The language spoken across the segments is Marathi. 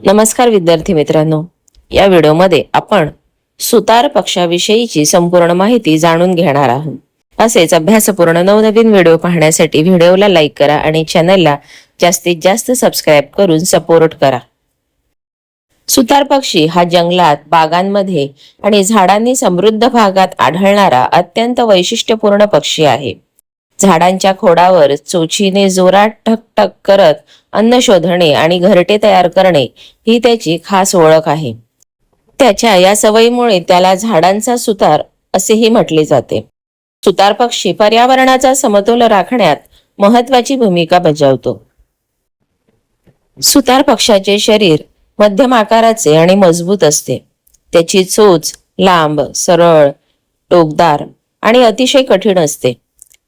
नमस्कार विद्यार्थी मित्रांनो, या व्हिडिओमध्ये आपण सुतार पक्षाविषयीची संपूर्ण माहिती जाणून घेणार आहोत. असेच अभ्यासपूर्ण नवनवीन व्हिडिओ पाहण्यासाठी व्हिडिओला लाईक करा आणि चॅनलला जास्तीत जास्त सबस्क्राईब करून सपोर्ट करा. सुतार पक्षी हा जंगलात, बागांमध्ये आणि झाडांनी समृद्ध भागात आढळणारा अत्यंत वैशिष्ट्यपूर्ण पक्षी आहे. झाडांच्या खोडावर चोचीने जोरात ठकठक करत अन्न शोधणे आणि घरटे तयार करणे ही त्याची खास ओळख आहे. त्याच्या या सवयीमुळे त्याला झाडांचा सुतार असेही म्हटले जाते. सुतार पक्षी पर्यावरणाचा समतोल राखण्यात महत्वाची भूमिका बजावतो. सुतार पक्षाचे शरीर मध्यम आकाराचे आणि मजबूत असते. त्याची चोच लांब, सरळ, टोकदार आणि अतिशय कठीण असते.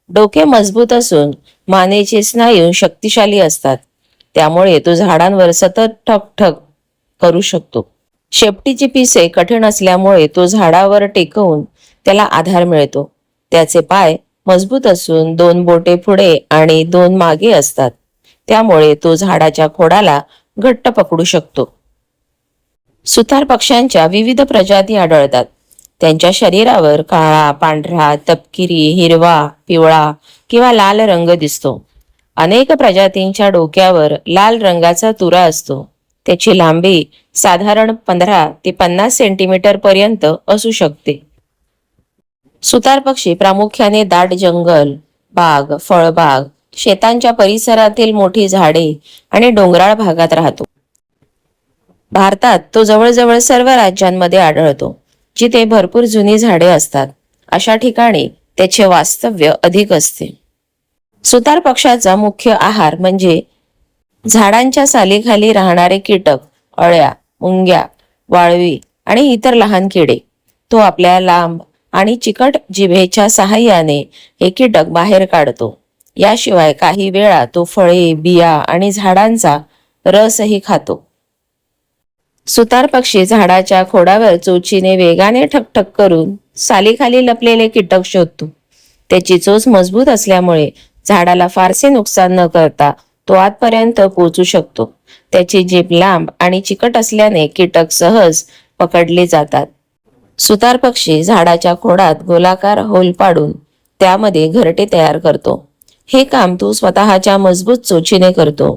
डोके मजबूत असून मानेचे स्नायू शक्तिशाली असतात. त्यामुळे तो झाडांवर सतत ठकठक करू शकतो. शेपटीची पिसे कठीण असल्यामुळे तो झाडावर टेकवून त्याला आधार मिळतो. त्याचे पाय मजबूत असून 2 बोटे पुढे आणि 2 मागे असतात. त्यामुळे तो झाडाच्या खोडाला घट्ट पकडू शकतो. सुतार पक्ष्यांच्या विविध प्रजाती आढळतात. त्यांच्या शरीरावर काळा, पांढरा, तपकिरी, हिरवा, पिवळा किंवा लाल रंग दिसतो. अनेक प्रजातींच्या डोक्यावर लाल रंगाचा तुरा असतो. त्याची लांबी साधारण 15 ते 50 सेंटीमीटर पर्यंत असू शकते. सुतार पक्षी प्रामुख्याने दाट जंगल, बाग, फळबाग, शेतांच्या परिसरातील मोठी झाडे आणि डोंगराळ भागात राहतो. भारतात तो जवळजवळ सर्व राज्यांमध्ये आढळतो. जिथे भरपूर जुनी झाडे असतात अशा ठिकाणी त्याचे वास्तव्य अधिक असते. सुतार पक्षाचा मुख्य आहार म्हणजे झाडांच्या सालीखाली राहणारे कीटक, अळ्या, मुंग्या, वाळवी आणि इतर लहान किडे. तो आपल्या लांब आणि चिकट जिभेच्या सहाय्याने हे कीटक बाहेर काढतो. याशिवाय काही वेळा तो फळे, बिया आणि झाडांचा रसही खातो. सुतार पक्षी झाडाच्या खोडावर चोचीने वेगाने ठकठक करून सालीखाली लपलेले कीटक शोधतो. त्याची चोच मजबूत असल्यामुळे झाडाला फारसे नुकसान न करता तो आतपर्यंत पोहोचू शकतो. त्याची जीभ लांब आणि चिकट असल्याने कीटक सहज पकडले जातात. सुतार पक्षी झाडाच्या खोडात गोलाकार होल पाडून त्यामध्ये घरटे तयार करतो. हे काम तो स्वतःच्या मजबूत चोचीने करतो.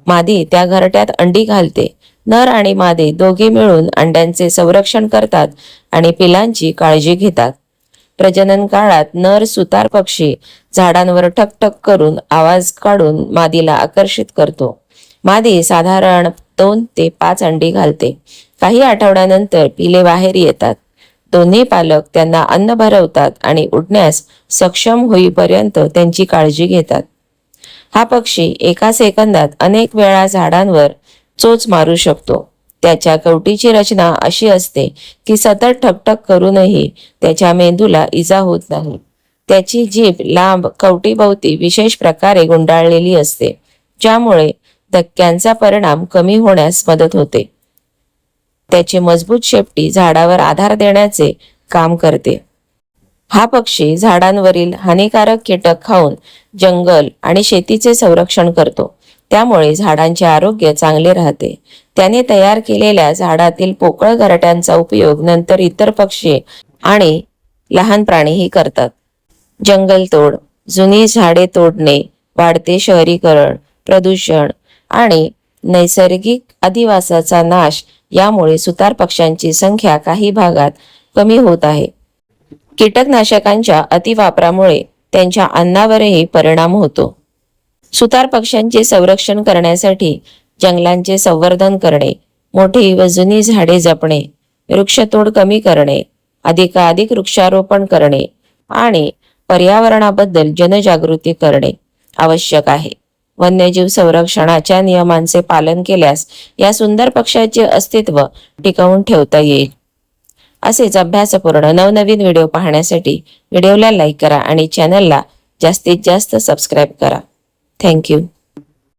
मादी त्या घरट्यात अंडी घालते. नर आणि मादी दोघे मिळून अंड्यांचे संरक्षण करतात आणि पिलांची काळजी घेतात. प्रजनन काळात नर सुतार पक्षी झाडांवर ठकठक करून आवाज काढून मादीला आकर्षित करतो. मादी साधारण 2 ते 5 अंडी घालते. काही आठवड्यानंतर पिले बाहेर येतात. दोन्ही पालक त्यांना अन्न भरवतात आणि उडण्यास सक्षम होईपर्यंत त्यांची काळजी घेतात. हा पक्षी एका सेकंदात अनेक वेळा झाडांवर चोच मारू शकतो. त्याच्या कवटीची रचना अशी असते की सतत ठकठक करूनही त्याच्या मेंदूला इजा होत नाही. त्याची जीभ लांब कवटीभोवती विशेष प्रकारे गुंडाळलेली असते, ज्यामुळे धक्क्यांचा परिणाम कमी होण्यास मदत होते. त्याची मजबूत शेपटी झाडावर आधार देण्याचे काम करते. हा पक्षी झाडांवरील हानिकारक कीटक खाऊन जंगल आणि शेतीचे संरक्षण करतो. त्यामुळे झाडांचे आरोग्य चांगले राहते. त्याने तयार केलेल्या झाडातील पोकळ घरट्यांचा उपयोग नंतर इतर पक्षी आणि लहान प्राणीही करतात. जंगलतोड, जुनी झाडे तोडणे, वाढते शहरीकरण, प्रदूषण आणि नैसर्गिक अधिवासाचा नाश यामुळे सुतार पक्ष्यांची संख्या काही भागात कमी होत आहे. कीटकनाशकांच्या अतिवापरामुळे त्यांच्या अन्नावरही परिणाम होतो. सुतार पक्ष्यांचे संरक्षण करण्यासाठी जंगलांचे संवर्धन करणे, मोठी व जुनी झाडे जपणे, वृक्षतोड कमी करणे, अधिकाधिक वृक्षारोपण करणे आणि पर्यावरणाबद्दल जनजागृती करणे आवश्यक आहे. वन्यजीव संरक्षणाच्या नियमांचे पालन केल्यास या सुंदर पक्ष्याचे अस्तित्व टिकवून ठेवता येईल. असेच अभ्यासपूर्ण नवनवीन व्हिडिओ पाहण्यासाठी व्हिडिओला लाईक करा आणि चॅनलला जास्तीत जास्त सबस्क्राईब करा. थँक्यू.